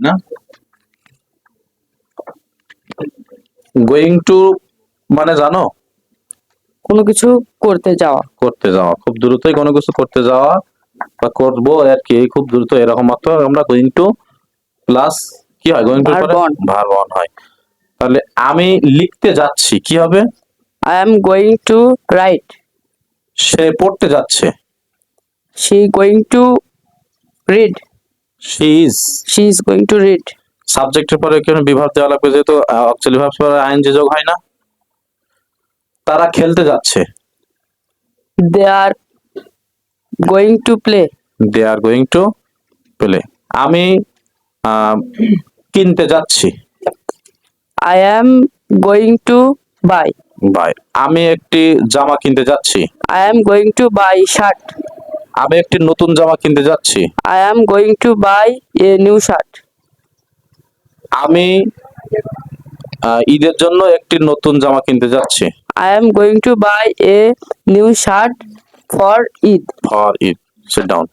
না? Going to মানে জানো? কোনো কিছু করতে যাওয়া। করতে যাওয়া, খুব দ্রুতই কোনো কিছু করতে যাওয়া বা করবো আর কি, খুব দ্রুত এরকম অর্থ। আমরা গোয়িং টু প্লাস কি হয়, গোয়িং টু Verb পরে on. ভার্ব অন হয়। তাহলে আমি লিখতে যাচ্ছি কি হবে? I am going to write. সে পড়তে যাচ্ছে, She going to read. She is. She is going to read. সাবজেক্টের পরে কেন বিভাগ দেওয়া লাগবে, যেহেতু অক্সিলারি ভার্ব পরে আইএনজি যোগ হয় না। তারা খেলতে যাচ্ছে, They are going to play. They are going to play. আমি কিনতে যাচ্ছি, I am going to buy. Buy. আমি একটি জামা কিনতে যাচ্ছি, I am going to buy shirt. আমি একটি নতুন জামা কিনতে যাচ্ছি, I am going to buy a new shirt. আমি ঈদের জন্য একটি নতুন জামা কিনতে যাচ্ছি, I am going to buy a new shirt for Eid. For Eid. Sit down.